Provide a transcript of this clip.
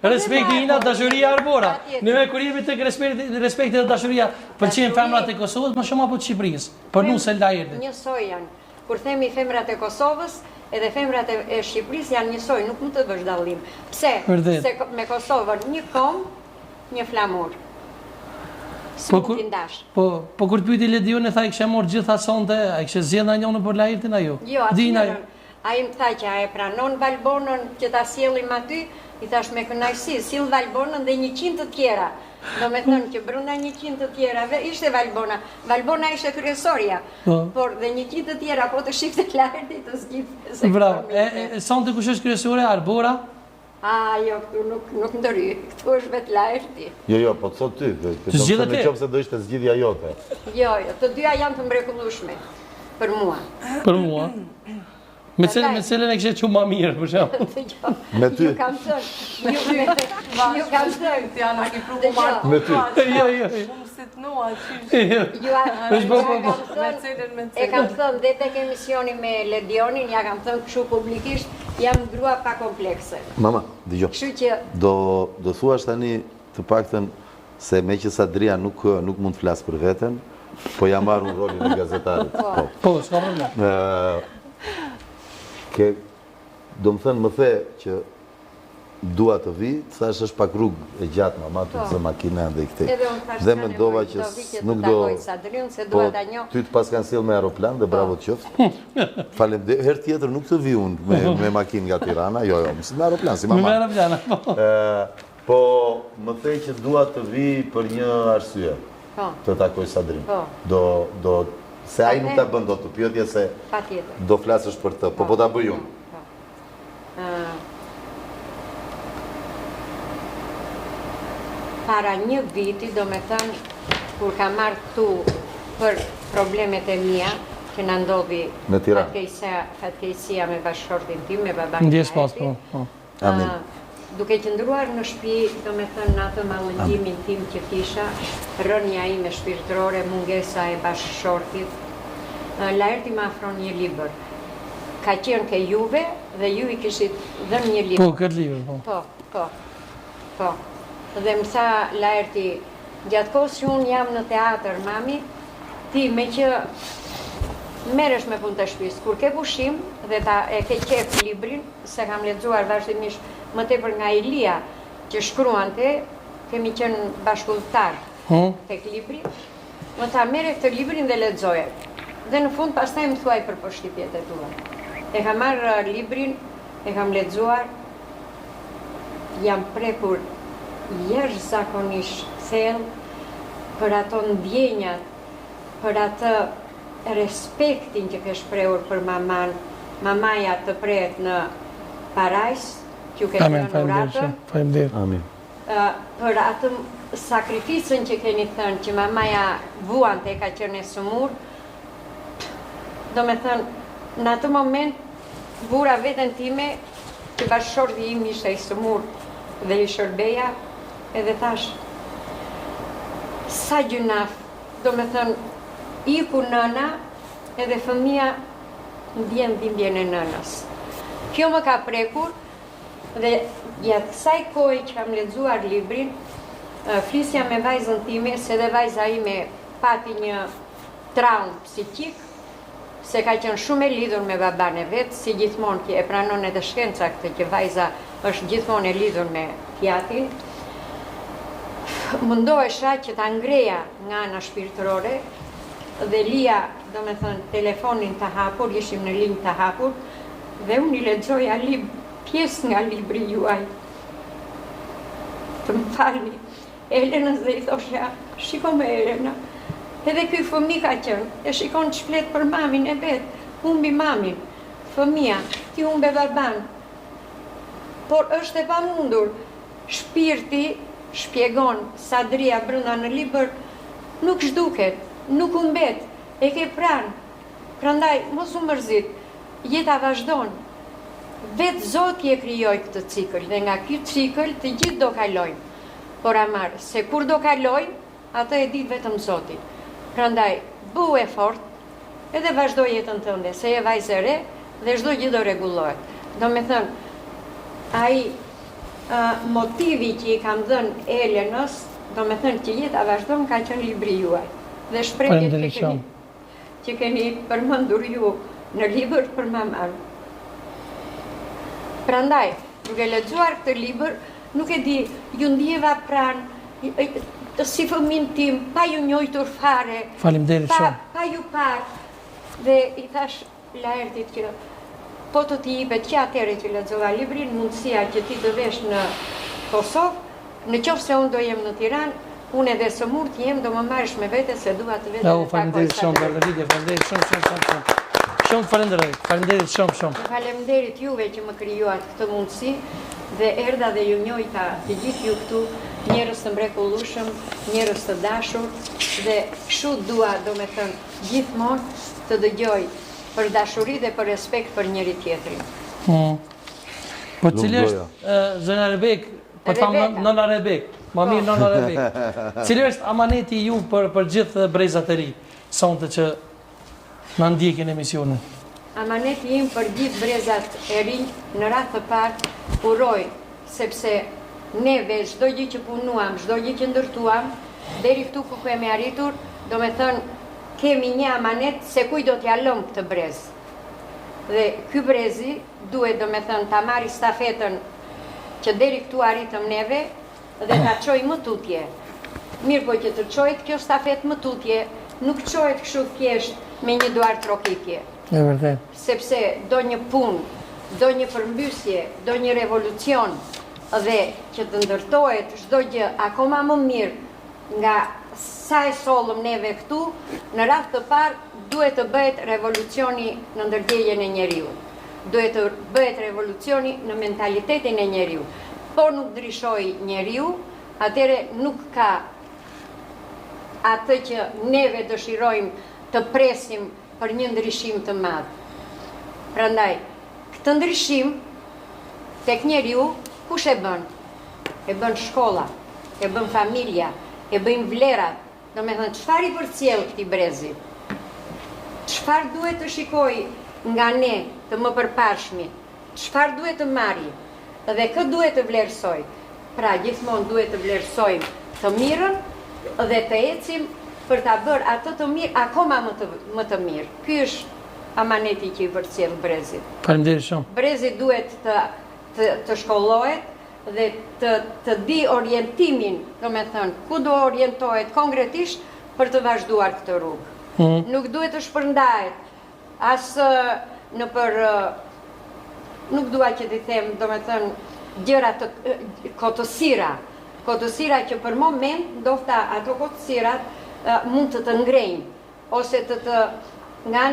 Respekti ina, dashuria arbora. Ne kur jemi tek respekti dhe dashuria, pëlqejnë femrat e Kosovës më shumë apo të Shqipërisë? Për nuse la erdhi. Njësoj janë. Kur themi femrat e Kosovës, edhe femrat e Shqipërisë janë njësoj, nuk mund të bësh dallim. Pse? Se me Kosovën një kom, një flamur. Po kur pyeti Ledion e tha i kisha marrë gjitha sonte, ai kishte zgjedhur njërin për lajtin ajo. Jo, ai më tha që ai pranon Valbonën që ta sjellim aty, i thash me kënaqësi, sill Valbonën dhe 100 të tjera. Do me thënë që brenda 100 të tjerave ishte Valbona. Valbona ishte kryesorja, por dhe 100 të tjera po të shifte lajti të zgjidhte. Bravo. Sonte kush është kryesore? Arbora? Jo, këtu nuk ndëry, këtu është vetë lajti. Jo, po të thot ty, të zgjidhe ti. Nëse do ishte zgjidhja jote. Jo, të dyja janë të mrekullueshme për mua. Për mua. Me cilën e kështë që ma mirë, për shumë? Me ty? Ju kam thënë. Ju kam thënë. Të janë aki prugu marë. Me ty? Shumë si të nua, E kam thënë, dhe tek emisioni me Ledionin, ja kam thënë këshu publikisht, jam grua pa komplekse. Mama, dëgjo. Kështu që... Do thuash tani të paktën se me që Sadria nuk mund të flasë për veten, po ja marrë unë rolin e gazetarit. Po, s'ka problem. Do më thënë më the që dua të vi, të thash është pak rrugë e gjatë mama të zë makina dhe i këtej. Dhe me ndova që nuk do... Po, ty të pas kanë sill me aeroplan dhe bravo të qoftë. Faleminderit, herë tjetër nuk të vi unë me makinë nga Tirana, jo, mësit me aeroplan, si mama. Me aeroplan, po. Po, më the që dua të vi për një arsye, të takoj Sadrin. Se ai nuk ta bën dot të pyetje se do flasësh për të, po ta bëj unë. Para një viti, do me thënë, kur ka marrë këtu për problemet e mia, që na ndodhi fatkeqësia me bashkëshortin tim, me baban Ndjes pas, po. Amin. Duke qëndruar në shtëpi, do me thënë, në atë mallëngimin tim që kisha, rënja ime shpirtërore, mungesa e bashkëshortit, Laerti më afron një libër. Ka qenë ke juve dhe ju i kishit dhënë një libër. Po, këtë libër, po. Po. Dhe më tha Laerti, gjatë kohës që unë jam në teatr, mami, ti me që merresh me punë të shtëpisë, kur ke pushim dhe e ke qef librin, se kam lexuar vazhdimisht më tepër nga Ilia, që shkruante, kemi qenë bashkëudhëtar tek libri, më tha merre këtë librin dhe lexoje. Dhe në fund pastaj më thuaj për përshtypjet e tua. E kam marrë librin, e kam lexuar, jam prekur jashtëzakonisht thellë për ato ndjenjat, për atë respektin që ke shprehur për maman, mamaja të prehet në parajs, që ke thënë uratë. Faleminderit. Amin. Për atë sakrificën që keni thënë, që mamaja vuante ka qenë e sëmur, do me thënë, në atë moment, vura veten time, që bashkëshorti im ishte i sëmur dhe i shërbeja, edhe thash, sa gjunaf, do me thënë, iku nëna, edhe fëmia ndjen dhimbjen e nënës. Kjo më ka prekur, dhe gjatë kësaj kohë që kam lexuar librin, flisja me vajzën time, se dhe vajza ime pati një traumë psikik, se ka qenë shumë e lidhur me baban e vetë, si gjithmonë që e pranon edhe shkenca këtë që vajza është gjithmonë e lidhur me tjatin. Mundohesha që ta ngreja nga ana shpirtërore dhe lija, do me thënë, telefonin të hapur, ishim në linjë të hapur, dhe unë i lexoja pjesë nga libri juaj. Të më falni, Elenës dhe i thosha, shiko me Elena, edhe ky fëmi ka qenë, e shikon të shflet për mamin e vetë, humbi mamin, fëmia, ti humbe baban. Por është e pamundur, shpirti shpjegon Sadria brenda në libër, nuk zhduket, nuk humbet, e ke pranë. Prandaj, mos u mërzit, jeta vazhdon. Vetë Zoti e krijoi këtë cikël, dhe nga ky cikël të gjithë do kalojnë. Por amar, se kur do kalojnë, atë e ditë vetëm Zoti. Prandaj, bëu e fort, edhe vazhdo jetën tënde, se je vajzë e re dhe çdo gjë do rregullohet. Do me thënë, ai motivi që i kam dhënë Elenës, do me thënë që jeta vazhdon, ka qenë libri juaj. Dhe shprehjet që keni përmendur ju në libër për mamën. Prandaj, duke lexuar këtë libër, nuk e di, ju ndjeva pranë, si fëmin tim, pa ju njojtur fare, Faleminderit shumë. Pa ju parë, dhe i thash Laertit që po të t'i jipet që atëre që lexova librin, mundësia që ti të vesh në Kosovë, në qoftë se unë do jem në Tiranë, unë edhe së murt jem, do më marrësh me vete se dua të vete. Faleminderit shumë, Margarita, faleminderit shumë. Shumë faleminderit shumë. Faleminderit juve që më krijuat këtë mundësi dhe erdha dhe ju njohita të gjithë ju këtu, njerëz të mrekullueshëm, njerëz të dashur dhe kështu dua, domethënë, gjithmonë të dëgjoj për dashuri dhe për respekt për njëri tjetrin. Po cili është zëna Rebek, po thamë nëna Rebek, më mirë nëna Rebek. Cili është amaneti ju për gjithë brezat e ri, sonte që na ndjekin emisionin? Amaneti im për gjithë brezat e ri në radhë të parë uroj, sepse neve çdo gjë që punuam, çdo gjë që ndërtuam, deri këtu ku kemi arritur, do me thënë, kemi një amanet se kuj do t'ja lëm këtë brez. Dhe ky brezi duhet, do me thënë, ta marri stafetën që deri këtu arritëm neve dhe ta çoj më tutje. Mirë po që të çojt kjo stafet më tutje, nuk çohet kështu thjesht me një duar trokitje. E vërtet. Sepse do një punë, do një përmbysje, do një revolucion dhe që të ndërtohet çdo gjë akoma më mirë nga sa e sollëm neve këtu, në radhë të parë duhet të bëhet revolucioni në ndërgjegjjen e njeriut. Duhet të bëhet revolucioni në mentalitetin e njeriu. Po nuk ndryshoj njeriu, atëre nuk ka atë që neve dëshirojmë të presim për një ndryshim të madh. Prandaj, këtë ndryshim tek njeriu kush e bën? E bën shkolla, e bën familja, e bëjmë vlerat. Do me thënë, çfarë i përcjell këtij brezi? Çfarë duhet të shikoj nga ne të më përpashmi? Çfarë duhet të marri? Dhe kë duhet të vlerësoj? Pra, gjithmonë duhet të vlerësojmë të mirën dhe të ecim për ta bërë atë të mirë akoma më të mirë. Ky është amaneti që i përcjell brezit. Faleminderit shumë. Brezi duhet të shkollohet dhe të di orientimin, do me thënë, ku do orientohet konkretisht për të vazhduar këtë rrugë. Nuk duhet të shpërndahet asë në për, nuk dua që t'i them, do me thënë, gjëra të kotësira që për moment, ndofta ato kotësirat mund të ngrenjë, ose nga